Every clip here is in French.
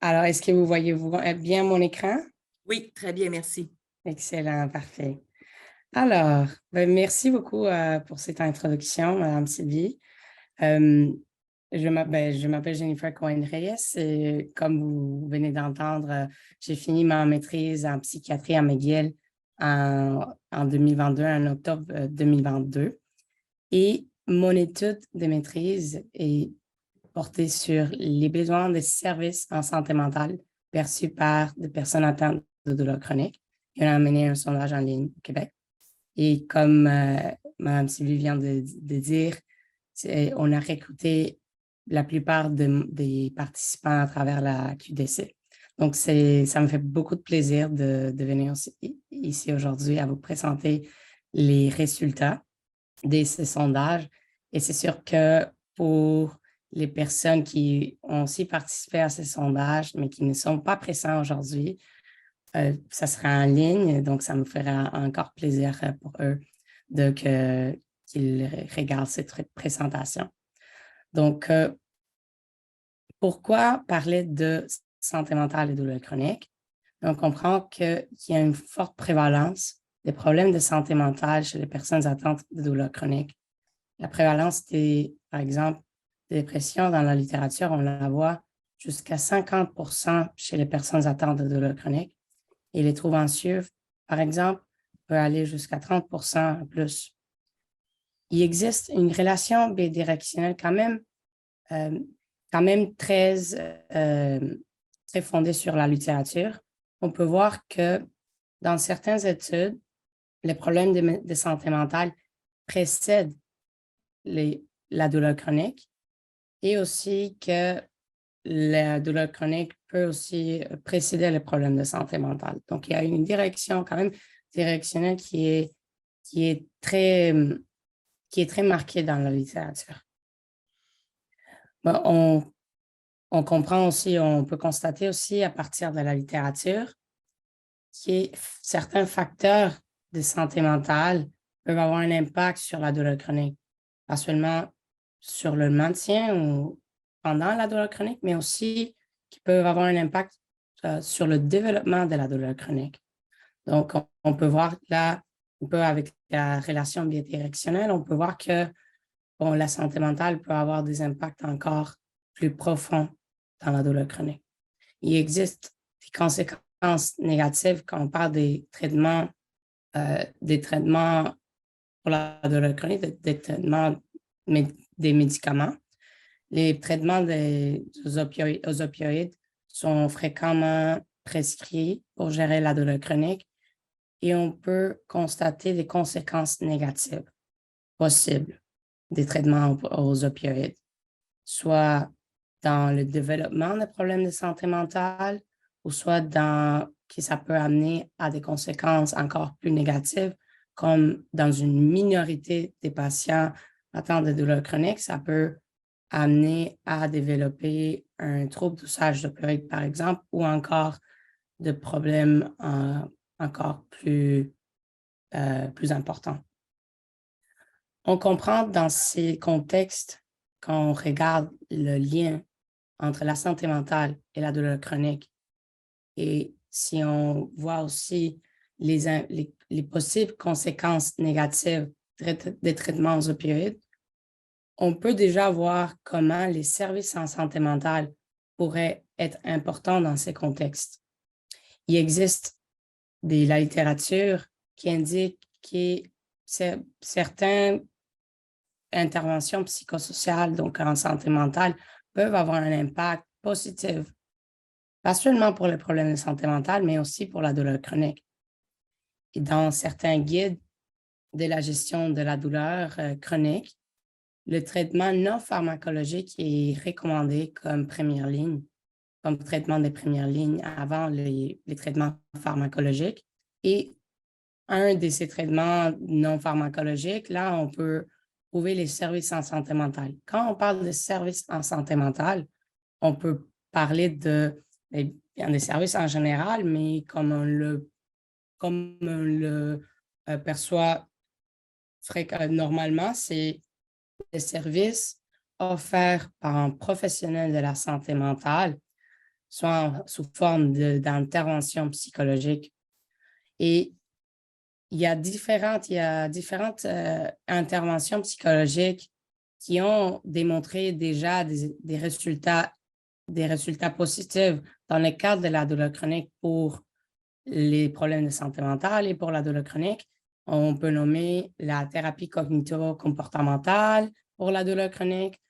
Alors, est-ce que vous voyez bien mon écran? Oui, très bien, merci. Excellent, parfait. Alors, merci beaucoup pour cette introduction, Madame Sylvie. Euh, je m'appelle Jennifer Cohen-Reyes et comme vous venez d'entendre, j'ai fini ma maîtrise en psychiatrie à McGill en 2022, en octobre 2022. Et mon étude de maîtrise est portée sur les besoins de services en santé mentale perçus par des personnes atteintes de douleurs chroniques. Et on a mené un sondage en ligne au Québec. Et comme Mme Sylvie vient de dire, on a recruté la plupart des participants à travers la QDC. Donc, ça me fait beaucoup de plaisir de venir ici aujourd'hui à vous présenter les résultats de ces sondages. Et c'est sûr que pour les personnes qui ont aussi participé à ces sondages, mais qui ne sont pas présents aujourd'hui, ça sera en ligne, donc ça me fera encore plaisir pour eux qu'ils regardent cette présentation. Donc, pourquoi parler de santé mentale et douleurs chroniques? On comprend qu'il y a une forte prévalence des problèmes de santé mentale chez les personnes atteintes de douleurs chroniques. La prévalence par exemple, des dépressions dans la littérature, on la voit jusqu'à 50% chez les personnes atteintes de douleurs chroniques. Et les troubles anxieux, par exemple, peut aller jusqu'à 30% plus. Il existe une relation bidirectionnelle euh, quand même très fondée sur la littérature. On peut voir que dans certaines études, les problèmes de santé mentale précèdent la douleur chronique et aussi que la douleur chronique peut aussi précéder les problèmes de santé mentale. Donc, il y a une direction quand même directionnelle qui est très, qui est très marquée dans la littérature. Bon, on comprend aussi, on peut constater aussi à partir de la littérature que certains facteurs de santé mentale peuvent avoir un impact sur la douleur chronique, pas seulement sur le maintien ou pendant la douleur chronique, mais aussi qui peuvent avoir un impact sur le développement de la douleur chronique. Donc, on peut voir là, un peu avec la relation bidirectionnelle, on peut voir que bon, la santé mentale peut avoir des impacts encore plus profonds dans la douleur chronique. Il existe des conséquences négatives quand on parle des traitements pour la douleur chronique, des traitements des médicaments. Les traitements aux opioïdes sont fréquemment prescrits pour gérer la douleur chronique et on peut constater des conséquences négatives possibles des traitements aux opioïdes, soit dans le développement de problèmes de santé mentale ou soit que ça peut amener à des conséquences encore plus négatives, comme dans une minorité des patients atteints de douleurs chroniques, ça peut amener à développer un trouble d'usage d'opioïdes, par exemple, ou encore de problèmes encore plus importants. On comprend dans ces contextes, quand on regarde le lien entre la santé mentale et la douleur chronique, et si on voit aussi les possibles conséquences négatives des traitements aux opioïdes, on peut déjà voir comment les services en santé mentale pourraient être importants dans ces contextes. Il existe la littérature qui indique que certaines interventions psychosociales, donc en santé mentale, peuvent avoir un impact positif, pas seulement pour les problèmes de santé mentale, mais aussi pour la douleur chronique. Et dans certains guides de la gestion de la douleur chronique, le traitement non pharmacologique est recommandé comme première ligne, comme traitement de première ligne avant les traitements pharmacologiques. Et un de ces traitements non pharmacologiques, là, on peut trouver les services en santé mentale. Quand on parle de services en santé mentale, on peut parler des services en général, mais comme on le perçoit normalement, c'est des services offerts par un professionnel de la santé mentale soit sous forme d'intervention psychologique. Et il y a différentes interventions psychologiques qui ont démontré déjà des résultats positifs dans le cadre de la douleur chronique pour les problèmes de santé mentale et pour la douleur chronique. On peut nommer la thérapie cognitivo-comportementale pour la douleur chronique,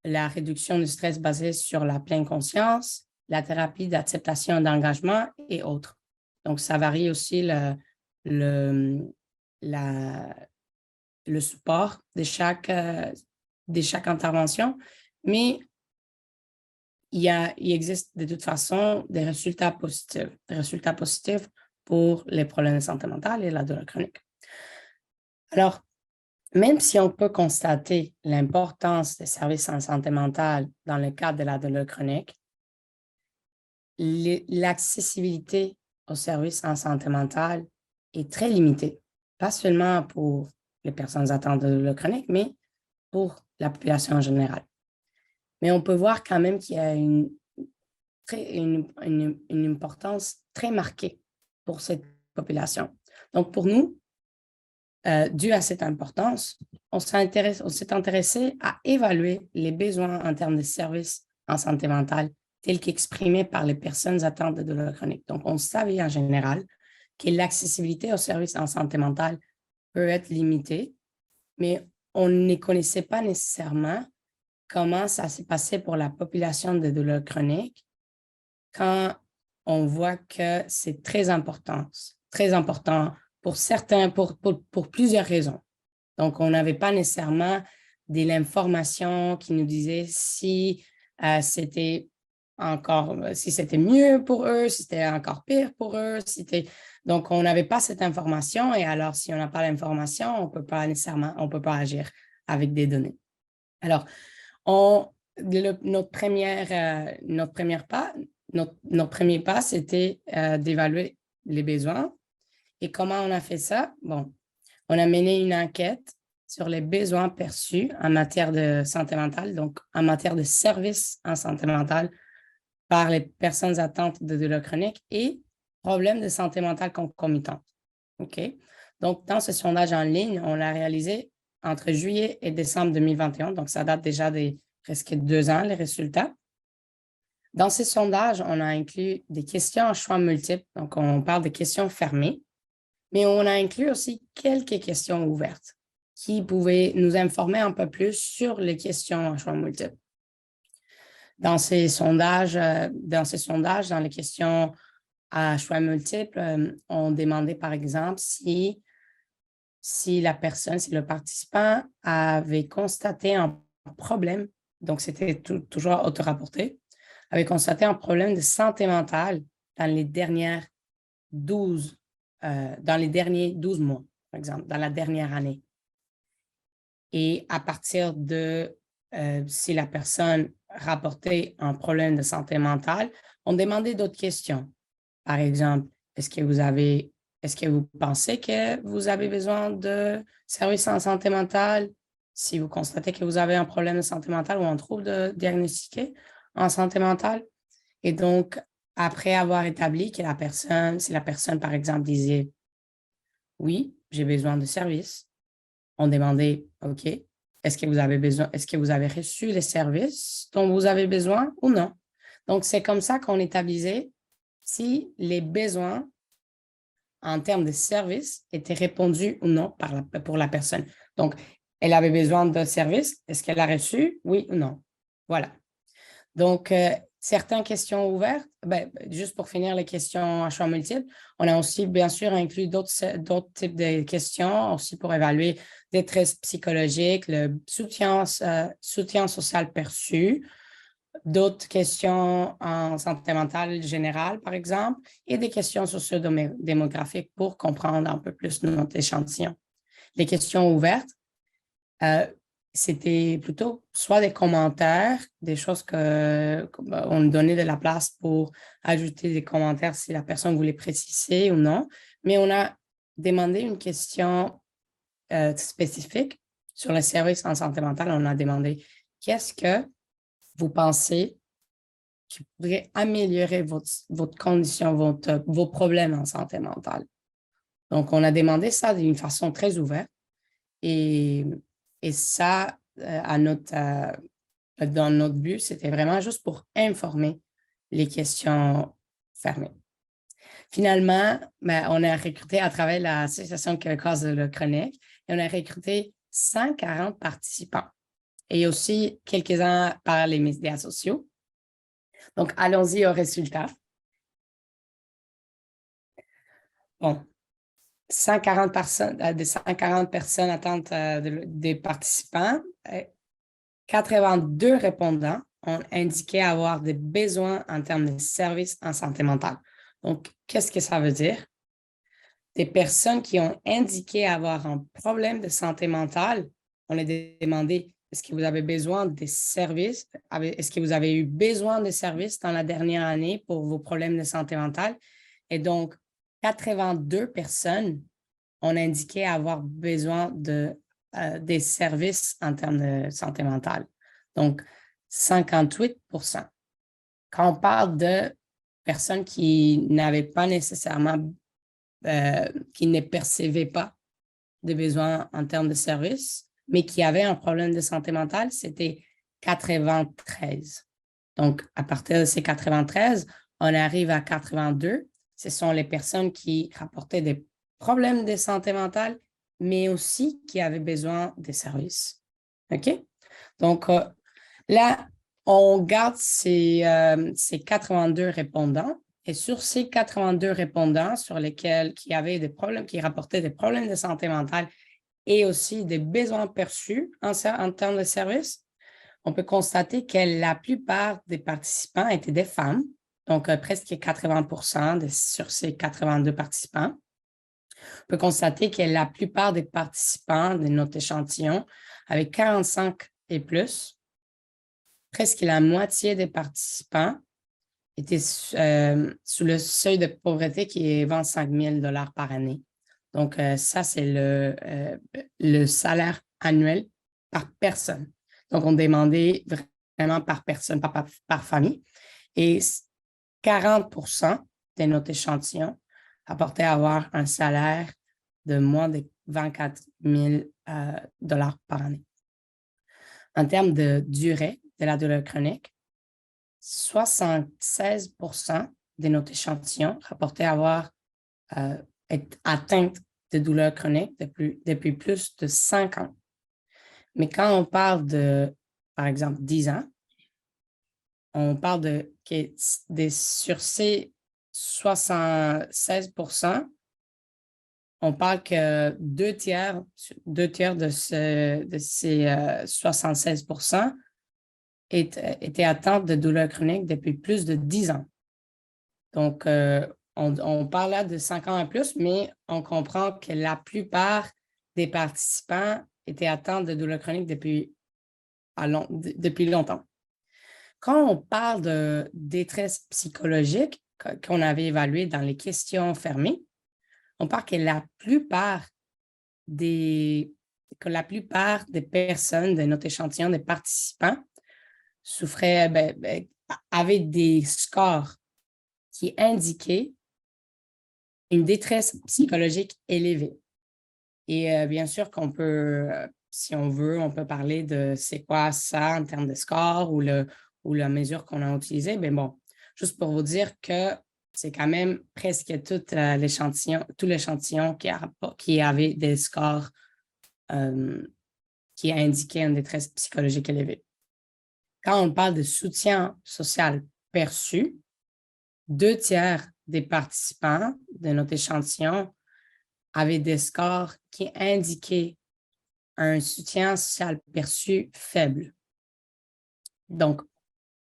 la réduction du stress basée sur la pleine conscience, la thérapie d'acceptation d'engagement et autres. Donc, ça varie aussi le support de chaque intervention, mais il existe de toute façon des résultats positifs pour les problèmes de santé mentale et la douleur chronique. Alors, même si on peut constater l'importance des services en santé mentale dans le cadre de la douleur chronique, l'accessibilité aux services en santé mentale est très limitée, pas seulement pour les personnes atteintes de douleur chronique, mais pour la population en général. Mais on peut voir quand même qu'il y a une importance très marquée pour cette population. Donc, pour nous, dû à cette importance, on s'est intéressé à évaluer les besoins en termes de services en santé mentale tels qu'exprimés par les personnes atteintes de douleur chronique. Donc, on savait en général que l'accessibilité aux services en santé mentale peut être limitée, mais on ne connaissait pas nécessairement comment ça s'est passé pour la population de douleur chronique quand on voit que c'est très important pour certains, pour plusieurs raisons. Donc, on n'avait pas nécessairement de l'information qui nous disait si c'était mieux pour eux, si c'était encore pire pour eux. Donc, on n'avait pas cette information et alors, si on n'a pas l'information, on peut pas agir avec des données. Alors, notre premier pas, c'était d'évaluer les besoins. Et comment on a fait ça? Bon, on a mené une enquête sur les besoins perçus en matière de santé mentale, donc en matière de services en santé mentale par les personnes atteintes de douleur chronique et problèmes de santé mentale concomitants. OK? Donc, dans ce sondage en ligne, on l'a réalisé entre juillet et décembre 2021, donc ça date déjà de presque 2 ans, les résultats. Dans ces sondages, on a inclus des questions à choix multiples, donc on parle de questions fermées, mais on a inclus aussi quelques questions ouvertes qui pouvaient nous informer un peu plus sur les questions à choix multiples. Dans ces sondages, dans les questions à choix multiples, on demandait par exemple si le participant avait constaté un problème, donc c'était toujours auto-rapporté, avait constaté un problème de santé mentale dans les derniers 12 mois, par exemple, dans la dernière année. Et à partir de si la personne rapportait un problème de santé mentale, on demandait d'autres questions. Par exemple, est-ce que vous pensez que vous avez besoin de services en santé mentale? Si vous constatez que vous avez un problème de santé mentale ou un trouble diagnostiqué en santé mentale. Et donc, après avoir établi que si la personne, par exemple, disait « Oui, j'ai besoin de services », on demandait « OK, est-ce que vous avez reçu les services dont vous avez besoin ou non? » Donc, c'est comme ça qu'on établissait si les besoins en termes de services étaient répondus ou non pour la personne. Donc, elle avait besoin de services. Est-ce qu'elle a reçu? Oui ou non? Voilà. Donc, certaines questions ouvertes, juste pour finir les questions à choix multiples, on a aussi, bien sûr, inclus d'autres types de questions aussi pour évaluer des traits psychologiques, le soutien social perçu, d'autres questions en santé mentale générale, par exemple, et des questions sociodémographiques pour comprendre un peu plus notre échantillon. Les questions ouvertes, c'était plutôt soit des commentaires, des choses qu'on donnait de la place pour ajouter des commentaires si la personne voulait préciser ou non, mais on a demandé une question spécifique sur le service en santé mentale. On a demandé qu'est-ce que vous pensez qui pourrait améliorer votre condition, vos problèmes en santé mentale. Donc, on a demandé ça d'une façon très ouverte et ça, dans notre but, c'était vraiment juste pour informer les questions fermées. Finalement, on a recruté à travers l'Association québécoise de la chronique et on a recruté 140 participants et aussi quelques-uns par les médias sociaux. Donc, allons-y aux résultats. Bon, 140 personnes attentes des participants. 82 répondants ont indiqué avoir des besoins en termes de services en santé mentale. Donc, qu'est-ce que ça veut dire? Des personnes qui ont indiqué avoir un problème de santé mentale, on les a demandé, est-ce que vous avez besoin de services? Est-ce que vous avez eu besoin de services dans la dernière année pour vos problèmes de santé mentale? Et donc, 82 personnes ont indiqué avoir besoin des services en termes de santé mentale. Donc, 58%. Quand on parle de personnes qui n'avaient pas nécessairement, qui ne percevaient pas de besoins en termes de services, mais qui avaient un problème de santé mentale, c'était 93. Donc, à partir de ces 93, on arrive à 82. Ce sont les personnes qui rapportaient des problèmes de santé mentale, mais aussi qui avaient besoin de services. OK? Donc, là, on garde ces 82 répondants et sur ces 82 répondants sur lesquels qui avaient des problèmes, qui rapportaient des problèmes de santé mentale et aussi des besoins perçus en termes de services, on peut constater que la plupart des participants étaient des femmes, donc presque 80% sur ces 82 participants. On peut constater que la plupart des participants de notre échantillon avaient 45 et plus. Presque la moitié des participants étaient sous le seuil de pauvreté qui est 25 000 $ par année. Donc, ça, c'est le salaire annuel par personne. Donc, on demandait vraiment par personne, par famille. Et 40% de notre échantillon apportait avoir un salaire de moins de 24 000 $ par année. En termes de durée de la douleur chronique, 76% de notre échantillon rapportaient avoir été atteintes de douleurs chroniques depuis plus de 5 ans. Mais quand on parle de, par exemple, 10 ans, on parle sur ces 76%, on parle que deux tiers de ces 76% étaient atteintes de douleurs chroniques depuis plus de 10 ans. Donc, on parle là de 5 ans et plus, mais on comprend que la plupart des participants étaient atteints de douleurs chroniques depuis longtemps. Quand on parle de détresse psychologique qu'on avait évalué dans les questions fermées, on parle que la plupart des personnes de notre échantillon de participants avaient des scores qui indiquaient une détresse psychologique élevée. Et bien sûr qu'on peut, si on veut, on peut parler de c'est quoi ça en termes de score ou la mesure qu'on a utilisée. Mais bon, juste pour vous dire que c'est quand même presque tout l'échantillon qui avait des scores qui indiquaient une détresse psychologique élevée. Quand on parle de soutien social perçu, 2 tiers des participants de notre échantillon avaient des scores qui indiquaient un soutien social perçu faible. Donc,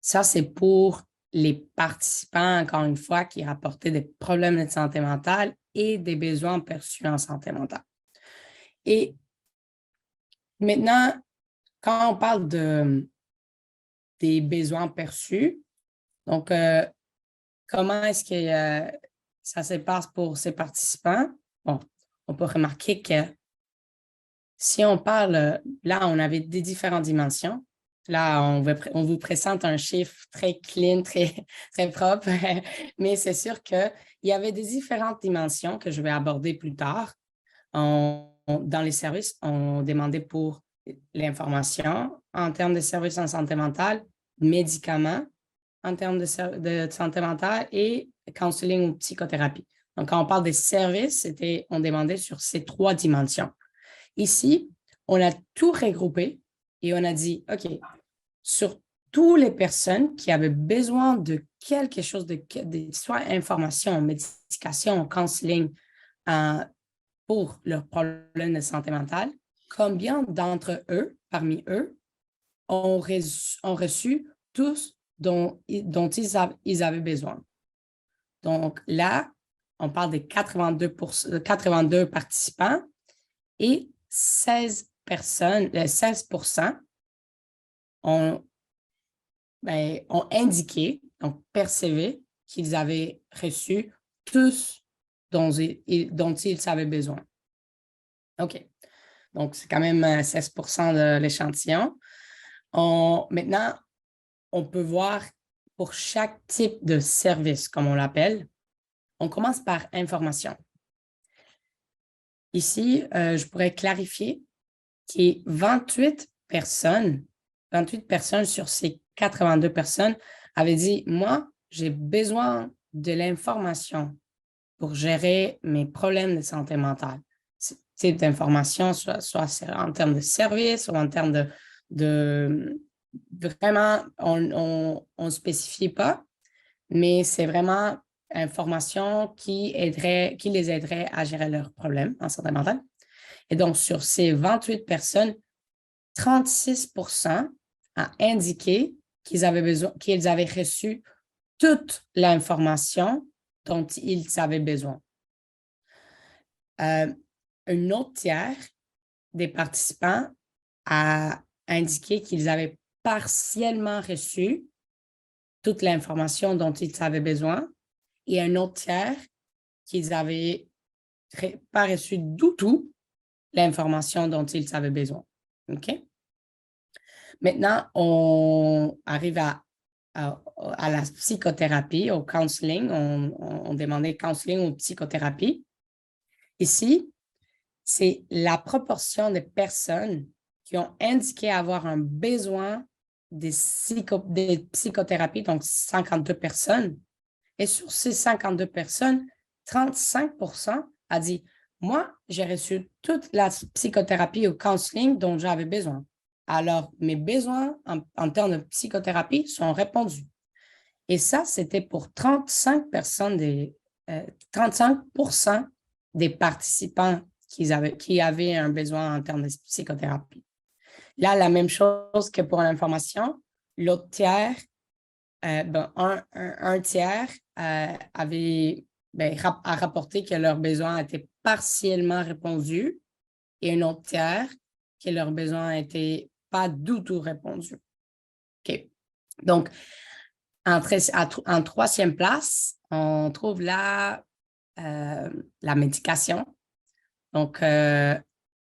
ça, c'est pour les participants, encore une fois, qui rapportaient des problèmes de santé mentale et des besoins perçus en santé mentale. Et maintenant, quand on parle des besoins perçus, donc, comment est-ce que ça se passe pour ces participants? Bon, on peut remarquer que si on parle, là, on avait des différentes dimensions. Là, on vous présente un chiffre très clean, très, très propre, mais c'est sûr qu'il y avait des différentes dimensions que je vais aborder plus tard. Dans les services, on demandait pour l'information en termes de services en santé mentale, médicaments en termes de santé mentale et counseling ou psychothérapie. Donc, quand on parle des services, on demandait sur ces 3 dimensions. Ici, on a tout regroupé et on a dit, OK, sur toutes les personnes qui avaient besoin de quelque chose, soit information, médication, counseling, pour leurs problèmes de santé mentale, combien d'entre eux, parmi eux, ont reçu tous dont ils avaient besoin. Donc là, on parle de 82 participants et 16% ont indiqué, donc percevé, qu'ils avaient reçu tous dont ils avaient besoin. OK. Donc, c'est quand même 16% de l'échantillon. Maintenant, on peut voir pour chaque type de service, comme on l'appelle, on commence par information. Ici, je pourrais clarifier qu'il y a 28 personnes sur ces 82 personnes avaient dit, moi, j'ai besoin de l'information pour gérer mes problèmes de santé mentale. Ce type d'information, soit en termes de service ou en termes de vraiment, on ne spécifie pas, mais c'est vraiment information qui les aiderait à gérer leurs problèmes en santé mentale. Et donc, sur ces 28 personnes, 36% a indiqué qu'ils avaient reçu toute l'information dont ils avaient besoin. Un autre tiers des participants a indiqué qu'ils avaient partiellement reçu toute l'information dont ils avaient besoin et un autre tiers qu'ils n'avaient pas reçu du tout l'information dont ils avaient besoin. OK? Maintenant, on arrive à la psychothérapie, au counseling. On demandait counseling ou psychothérapie. Ici, c'est la proportion de personnes qui ont indiqué avoir un besoin de psychothérapie, donc 52 personnes. Et sur ces 52 personnes, 35% a dit, moi, j'ai reçu toute la psychothérapie ou counseling dont j'avais besoin. Alors, mes besoins en termes de psychothérapie sont répondus. Et ça, c'était pour 35% des participants qui avaient un besoin en termes de psychothérapie. Là, la même chose que pour l'information, l'autre tiers, un tiers a rapporté que leurs besoins étaient partiellement répondus et un autre tiers que leurs besoins n'étaient pas du tout répondus. OK. Donc, en troisième place, on trouve la médication. Donc,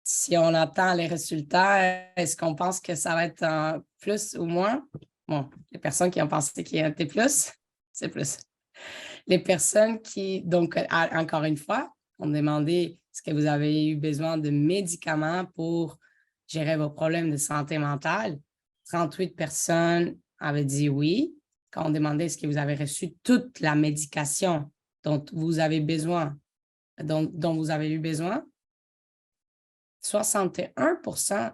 si on attend les résultats, est-ce qu'on pense que ça va être en plus ou moins? Bon, les personnes qui ont pensé qu'il y était plus, c'est plus. Les personnes qui, donc, encore une fois, on demandait est-ce que vous avez eu besoin de médicaments pour gérer vos problèmes de santé mentale? 38 personnes avaient dit oui. Quand on demandait est-ce que vous avez reçu toute la médication dont vous avez besoin, dont vous avez eu besoin, 61%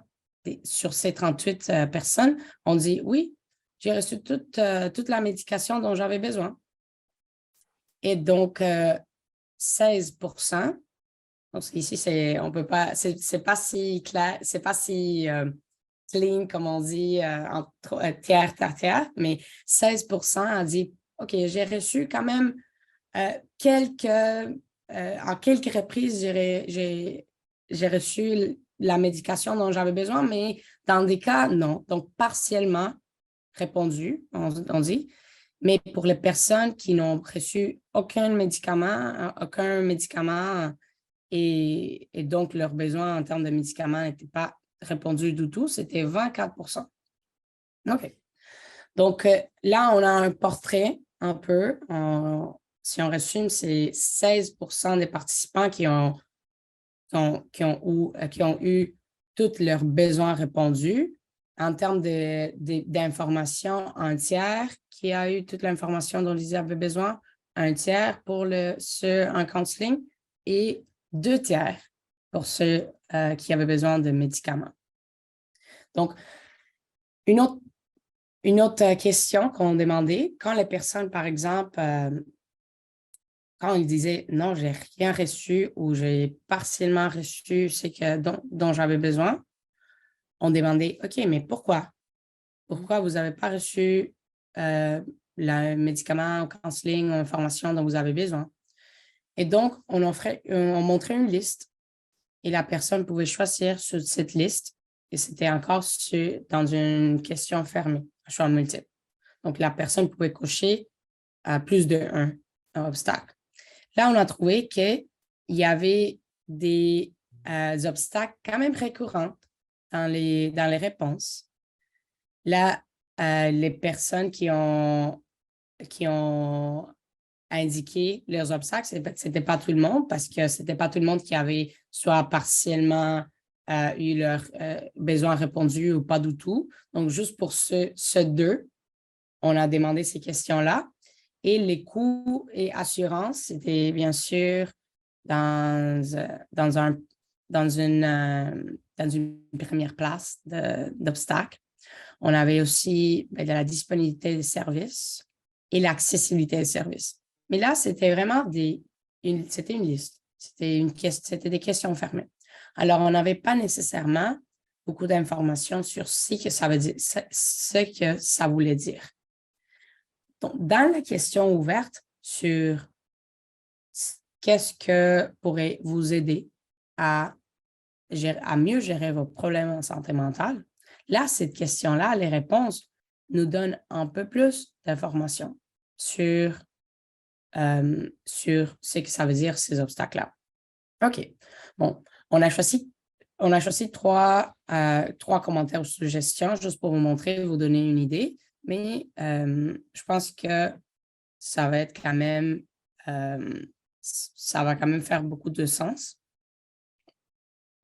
sur ces 38 personnes ont dit oui, j'ai reçu toute la médication dont j'avais besoin. Et donc, 16%, donc ici, on peut pas, c'est pas si clair, c'est pas si clean, comme on dit, tiers, mais 16% a dit, OK, j'ai reçu quand même en quelques reprises, j'ai reçu la médication dont j'avais besoin, mais dans des cas, non. Donc, partiellement répondu, on dit. Mais pour les personnes qui n'ont reçu aucun médicament et donc leurs besoins en termes de médicaments n'étaient pas répondus du tout, c'était 24%. OK. Donc, là, on a un portrait un peu. Si on résume, c'est 16% des participants qui ont eu tous leurs besoins répondus. En termes d'informations, un tiers qui a eu toute l'information dont ils avaient besoin, un tiers pour ceux en counseling et 2 tiers pour ceux qui avaient besoin de médicaments. Donc, une autre question qu'on demandait, quand les personnes, par exemple, quand ils disaient « non, j'ai rien reçu » ou « j'ai partiellement reçu ce dont j'avais besoin », on demandait « OK, mais pourquoi? Pourquoi vous n'avez pas reçu le médicament, ou counseling ou information dont vous avez besoin? » Et donc, on montrait une liste et la personne pouvait choisir sur cette liste et c'était encore dans une question fermée, un choix multiple. Donc, la personne pouvait cocher plus d'un obstacle. Là, on a trouvé qu'il y avait des obstacles quand même récurrents dans les réponses. Là, les personnes qui ont indiqué leurs obstacles, ce n'était pas tout le monde parce que ce n'était pas tout le monde qui avait soit partiellement eu leurs besoins répondus ou pas du tout. Donc, juste pour ce deux, on a demandé ces questions-là. Et les coûts et assurances, c'était bien sûr dans une première place d'obstacles. On avait aussi de la disponibilité des services et l'accessibilité des services. Mais là, c'était vraiment c'était une liste. C'était des questions fermées. Alors, on n'avait pas nécessairement beaucoup d'informations sur ce que ça voulait dire. Donc, dans la question ouverte sur qu'est-ce que pourrait vous aider à mieux gérer vos problèmes en santé mentale, là, cette question-là, les réponses nous donnent un peu plus d'informations sur ce que ça veut dire, ces obstacles-là. OK. Bon, on a choisi trois commentaires ou suggestions juste pour vous montrer, vous donner une idée, mais je pense que ça va être quand même, ça va quand même faire beaucoup de sens.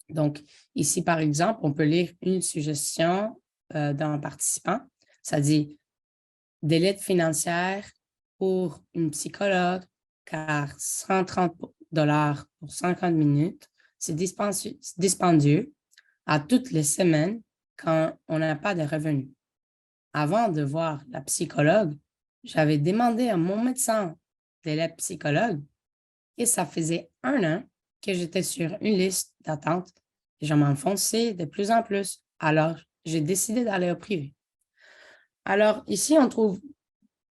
Donc, ici, par exemple, on peut lire une suggestion d'un participant. Ça dit « de l'aide financière pour une psychologue, car 130 $ pour 50 minutes, c'est dispendieux à toutes les semaines quand on n'a pas de revenus. Avant de voir la psychologue, j'avais demandé à mon médecin de l'aide psychologue et ça faisait 1 an que j'étais sur une liste d'attente et je m'enfonçais de plus en plus. Alors, j'ai décidé d'aller au privé. » Alors, ici, on trouve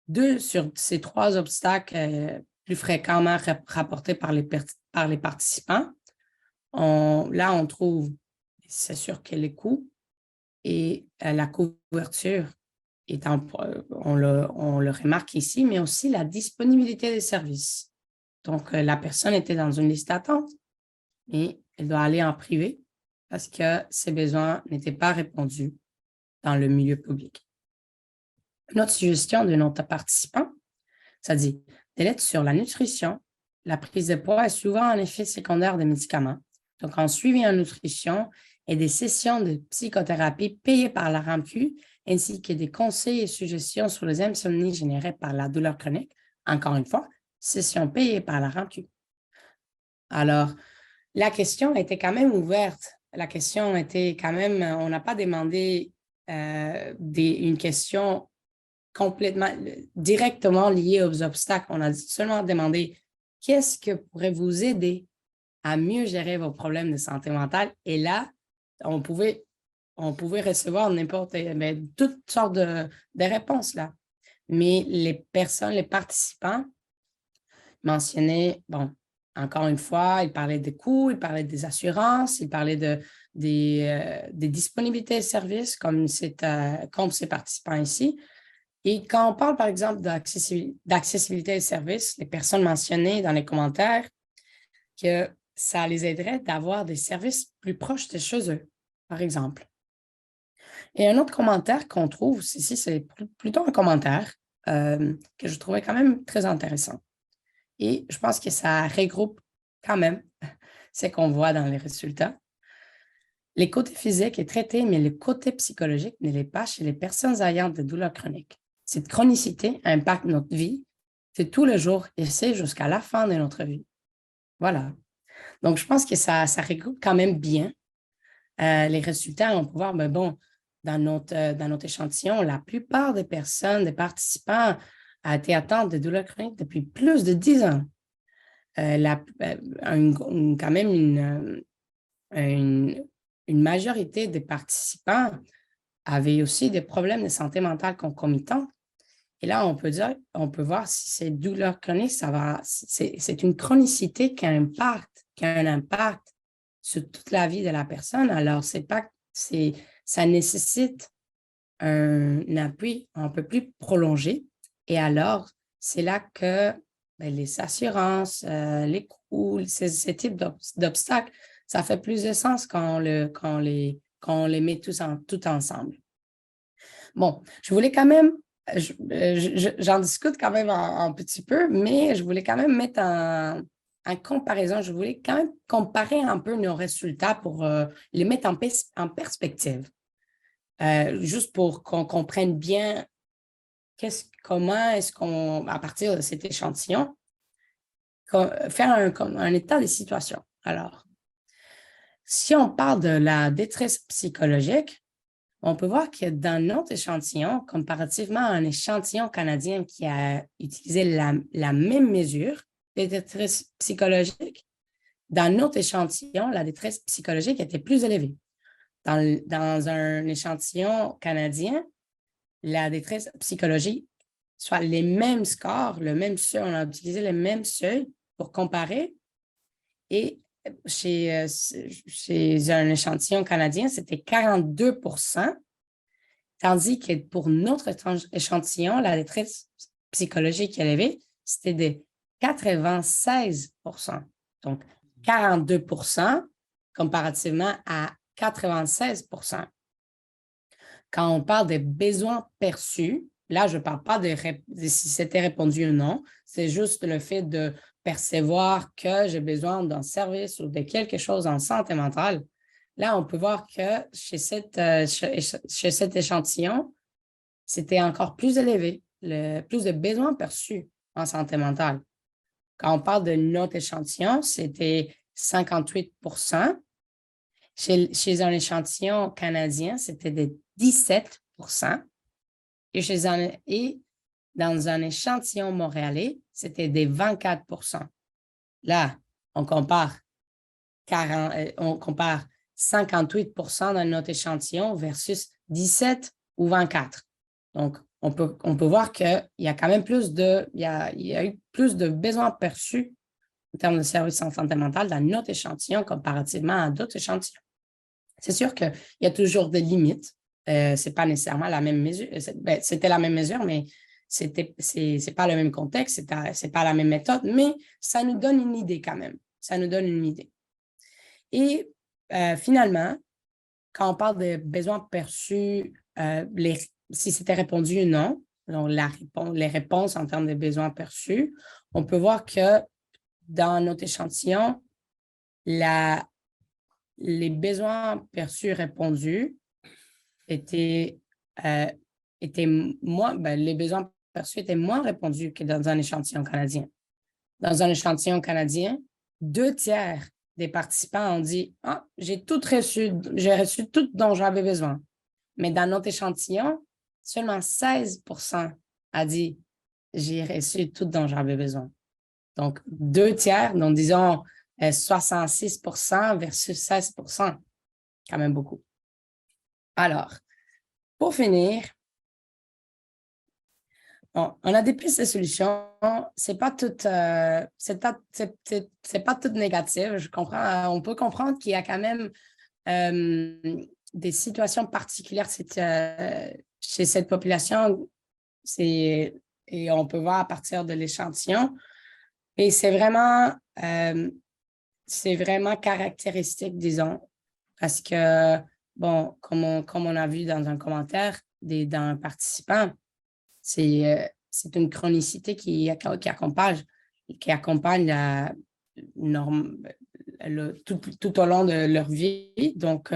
2 sur ces 3 obstacles plus fréquemment rapportés par les participants. Là, on trouve, c'est sûr que les coûts et la couverture, on le remarque ici, mais aussi la disponibilité des services. Donc, la personne était dans une liste d'attente, mais elle doit aller en privé parce que ses besoins n'étaient pas répondus dans le milieu public. Une autre suggestion de notre participant, ça dit « de l'aide sur la nutrition, la prise de poids est souvent un effet secondaire des médicaments. Donc, en suivi en nutrition et des sessions de psychothérapie payées par la RAMQ, ainsi que des conseils et suggestions sur les insomnies générées par la douleur chronique. Encore une fois, sessions payées par la RAMQ. » Alors, la question était quand même ouverte. La question était quand même, on n'a pas demandé une question complètement, directement liée aux obstacles. On a seulement demandé qu'est-ce que pourrait vous aider à mieux gérer vos problèmes de santé mentale. Et là, on pouvait recevoir toutes sortes de réponses là. Mais les participants mentionnaient, bon, encore une fois, ils parlaient des coûts, ils parlaient des assurances, ils parlaient des disponibilités de services comme ces participants ici. Et quand on parle, par exemple, d'accessibilité des services, les personnes mentionnaient dans les commentaires que ça les aiderait d'avoir des services plus proches de chez eux, par exemple. Et un autre commentaire qu'on trouve ici, c'est plutôt un commentaire que je trouvais quand même très intéressant. Et je pense que ça regroupe quand même ce qu'on voit dans les résultats. Les côtés physiques est traité, mais le côté psychologique ne l'est pas chez les personnes ayant des douleurs chroniques. Cette chronicité impacte notre vie de tous les jours et c'est jusqu'à la fin de notre vie. Voilà. Donc, je pense que ça regroupe quand même bien les résultats. On peut voir, mais bon, dans notre échantillon, la plupart des personnes, des participants, ont été atteintes de douleurs chroniques depuis plus de 10 ans. Quand même une majorité des participants avaient aussi des problèmes de santé mentale concomitants. Et là, on peut voir si ces douleurs chroniques, c'est une chronicité qui a un impact sur toute la vie de la personne. Alors, ça nécessite un appui un peu plus prolongé. Et alors, c'est là que les assurances, les coûts, ces types d'obstacles, ça fait plus de sens quand on les met tout ensemble. Bon, je voulais quand même, j'en discute quand même un petit peu, mais je voulais quand même mettre en comparaison, je voulais quand même comparer un peu nos résultats pour les mettre en perspective. Juste pour qu'on comprenne bien comment est-ce qu'on, à partir de cet échantillon, faire un état des situations. Alors, si on parle de la détresse psychologique, on peut voir que dans notre échantillon, comparativement à un échantillon canadien qui a utilisé la même mesure de détresse psychologique, dans notre échantillon, la détresse psychologique était plus élevée. Dans un échantillon canadien, la détresse psychologique, soit les mêmes scores, le même seuil, on a utilisé le même seuil pour comparer. Et chez un échantillon canadien, c'était 42 %, tandis que pour notre échantillon, la détresse psychologique élevée, c'était de 96 %. Donc, 42 % comparativement à 96 %. Quand on parle des besoins perçus, là, je ne parle pas de si c'était répondu ou non, c'est juste le fait de percevoir que j'ai besoin d'un service ou de quelque chose en santé mentale. Là, on peut voir que chez cet échantillon, c'était encore plus élevé, plus de besoins perçus en santé mentale. Quand on parle de notre échantillon, c'était 58 %. Chez un échantillon canadien, c'était de 17 %. Et dans un échantillon montréalais, c'était des 24 %. Là, on compare 58 % dans notre échantillon versus 17 ou 24. Donc, on peut voir qu'il y a quand même il y a eu plus de besoins perçus en termes de services en santé mentale dans notre échantillon comparativement à d'autres échantillons. C'est sûr qu'il y a toujours des limites. Ce n'est pas nécessairement la même mesure. C'était la même mesure, mais ce n'est pas le même contexte, ce n'est pas la même méthode, mais ça nous donne une idée quand même. Ça nous donne une idée. Et finalement, quand on parle de besoins perçus, si c'était répondu ou non, donc les réponses en termes de besoins perçus, on peut voir que dans notre échantillon, les besoins perçus répondus étaient moins, les besoins perçus étaient moins répondus que dans un échantillon canadien. Dans un échantillon canadien, 2/3 des participants ont dit « Ah, j'ai reçu tout dont j'avais besoin. » Mais dans notre échantillon, seulement 16 % a dit « J'ai reçu tout dont j'avais besoin. » Donc, 2/3, donc disons 66 % versus 16 %, quand même beaucoup. Alors, pour finir, bon, on a des pistes de solutions. C'est pas tout négatif. Je comprends. On peut comprendre qu'il y a quand même des situations particulières chez cette population. Et on peut voir à partir de l'échantillon. Et c'est vraiment caractéristique, disons, parce que bon, comme on a vu dans un commentaire d'un participant, c'est une chronicité qui accompagne la norme, tout au long de leur vie. Donc,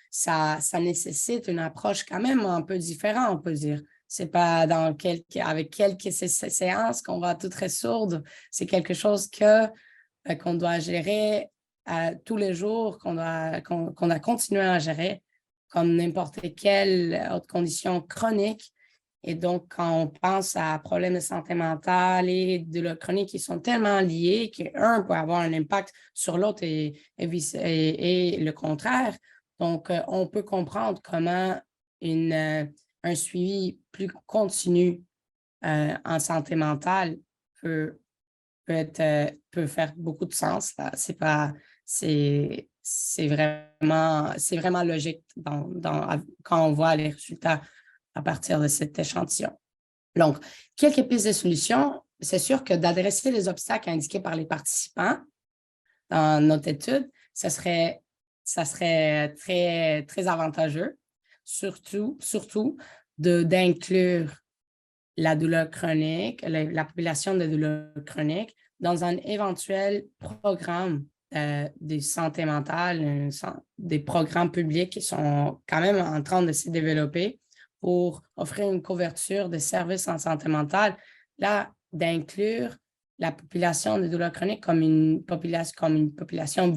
ça nécessite une approche quand même un peu différente, on peut dire. C'est pas avec quelques séances qu'on va tout résoudre. C'est quelque chose qu'on doit gérer tous les jours, qu'on doit continuer à gérer comme n'importe quelle autre condition chronique. Et donc, quand on pense à problèmes de santé mentale et de la chronique qui sont tellement liés qu'un peut avoir un impact sur l'autre et le contraire. Donc, on peut comprendre comment un suivi plus continu en santé mentale peut faire beaucoup de sens. C'est vraiment logique quand on voit les résultats à partir de cet échantillon. Donc, quelques pistes de solutions. C'est sûr que d'adresser les obstacles indiqués par les participants dans notre étude, ça serait très, très avantageux, surtout d'inclure la douleur chronique, la population de douleur chronique dans un éventuel programme de santé mentale, des programmes publics qui sont quand même en train de se développer pour offrir une couverture de services en santé mentale, là, d'inclure la population de douleur chronique comme une population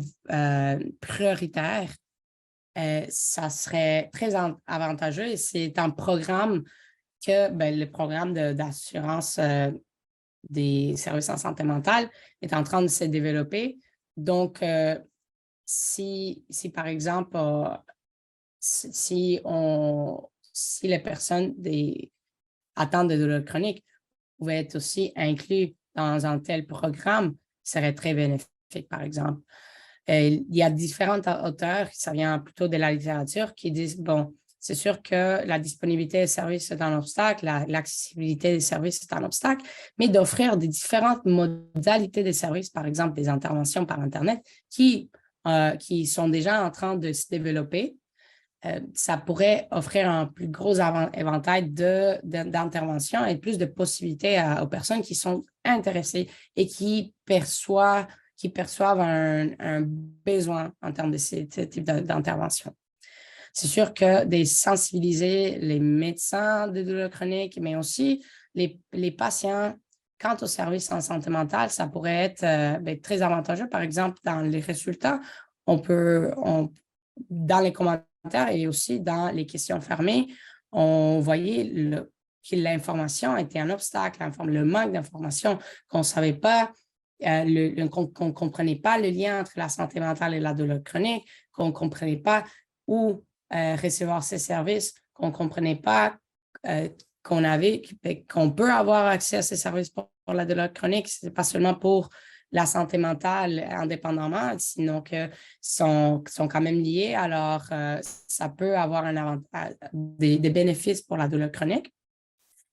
prioritaire, ça serait très avantageux et c'est un programme que le programme d'assurance des services en santé mentale est en train de se développer. Donc, si par exemple, si les personnes atteintes de douleurs chroniques pouvaient être aussi inclus dans un tel programme, ce serait très bénéfique, par exemple. Il y a différents auteurs, ça vient plutôt de la littérature, qui disent, bon, c'est sûr que la disponibilité des services est un obstacle, l'accessibilité des services est un obstacle, mais d'offrir des différentes modalités de services, par exemple des interventions par Internet, qui sont déjà en train de se développer, ça pourrait offrir un plus gros éventail d'interventions et plus de possibilités aux personnes qui sont intéressées et qui perçoivent un besoin en termes de ce type d'intervention. C'est sûr que de sensibiliser les médecins de douleurs chroniques, mais aussi les patients quant aux services en santé mentale, ça pourrait être très avantageux. Par exemple, dans les résultats, dans les commentaires et aussi dans les questions fermées, on voyait que l'information était un obstacle, le manque d'information, qu'on ne savait pas, qu'on ne comprenait pas le lien entre la santé mentale et la douleur chronique, qu'on ne comprenait pas où recevoir ces services, qu'on ne comprenait pas qu'on peut avoir accès à ces services pour la douleur chronique. Ce n'est pas seulement pour la santé mentale indépendamment, sinon que sont quand même liés. Alors, ça peut avoir des bénéfices pour la douleur chronique.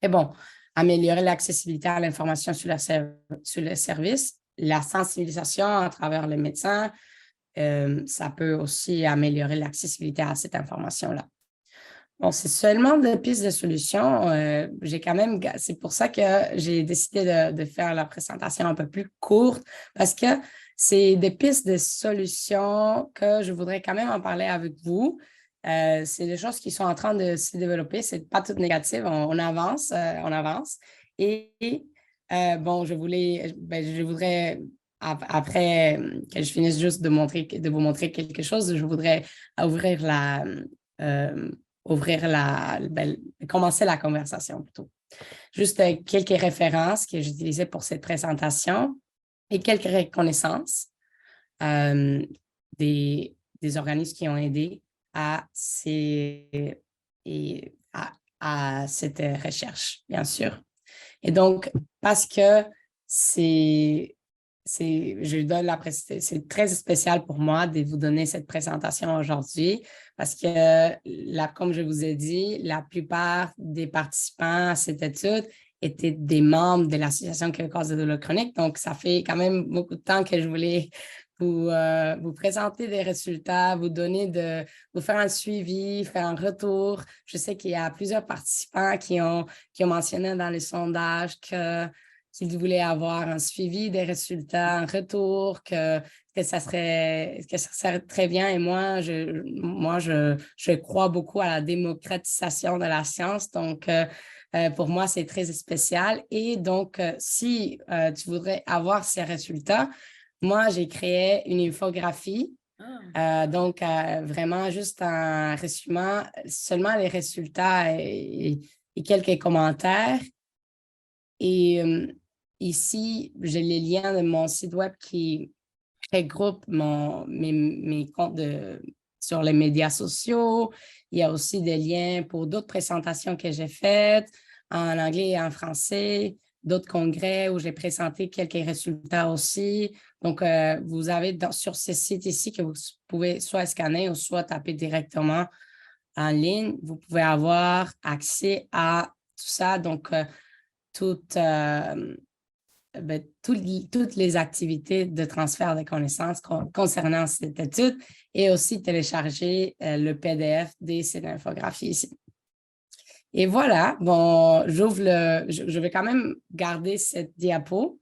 Et bon, améliorer l'accessibilité à l'information sur le service, la sensibilisation à travers les médecins, ça peut aussi améliorer l'accessibilité à cette information-là. Bon, c'est seulement des pistes de solutions. C'est pour ça que j'ai décidé de faire la présentation un peu plus courte, parce que c'est des pistes de solutions que je voudrais quand même en parler avec vous. C'est des choses qui sont en train de se développer. C'est pas tout négatif. On avance, on avance. Et bon, je voudrais, après que je finisse juste de vous montrer quelque chose, je voudrais commencer la conversation plutôt. Juste quelques références que j'utilisais pour cette présentation et quelques reconnaissances des organismes qui ont aidé à cette recherche, bien sûr. Et donc, parce que c'est très spécial pour moi de vous donner cette présentation aujourd'hui parce que, comme je vous ai dit, la plupart des participants à cette étude étaient des membres de l'Association québécoise de douleurs chroniques. Donc, ça fait quand même beaucoup de temps que je voulais vous présenter des résultats, vous faire un suivi, faire un retour. Je sais qu'il y a plusieurs participants qui ont mentionné dans les sondages qu'ils voulaient avoir un suivi des résultats, un retour, que ça serait très bien. Et je crois beaucoup à la démocratisation de la science. Donc, pour moi, c'est très spécial. Et donc, si tu voudrais avoir ces résultats, moi, j'ai créé une infographie. Vraiment juste un résumé, seulement les résultats et quelques commentaires. Et ici, j'ai les liens de mon site web qui regroupe mes comptes sur les médias sociaux. Il y a aussi des liens pour d'autres présentations que j'ai faites en anglais et en français, d'autres congrès où j'ai présenté quelques résultats aussi. Donc, vous avez sur ce site ici que vous pouvez soit scanner ou soit taper directement en ligne. Vous pouvez avoir accès à tout ça. Donc, toutes toutes les activités de transfert de connaissances concernant cette étude et aussi télécharger le PDF de cette infographie ici. Et voilà, bon, je vais quand même garder cette diapo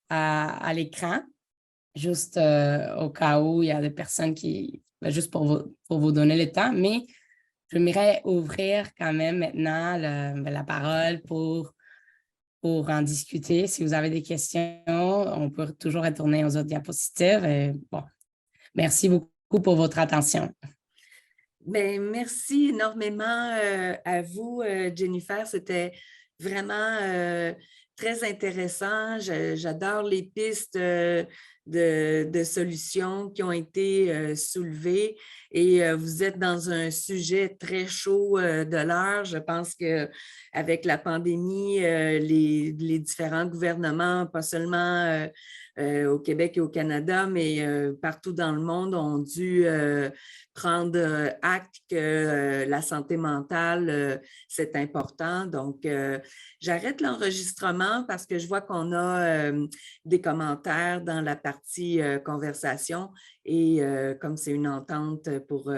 à l'écran, juste au cas où il y a des personnes juste pour vous donner le temps, mais j'aimerais ouvrir quand même maintenant la parole pour en discuter. Si vous avez des questions, on peut toujours retourner aux autres diapositives. Et, bon, merci beaucoup pour votre attention. Bien, merci énormément à vous, Jennifer. C'était vraiment très intéressant. J'adore les pistes de solutions qui ont été soulevées et vous êtes dans un sujet très chaud de l'heure. Je pense qu'avec la pandémie, les différents gouvernements, pas seulement au Québec et au Canada, mais partout dans le monde, ont dû prendre acte que la santé mentale, c'est important. Donc, j'arrête l'enregistrement parce que je vois qu'on a des commentaires dans la partie conversation et comme c'est une entente pour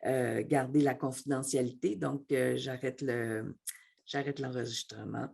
garder la confidentialité, donc j'arrête l'enregistrement.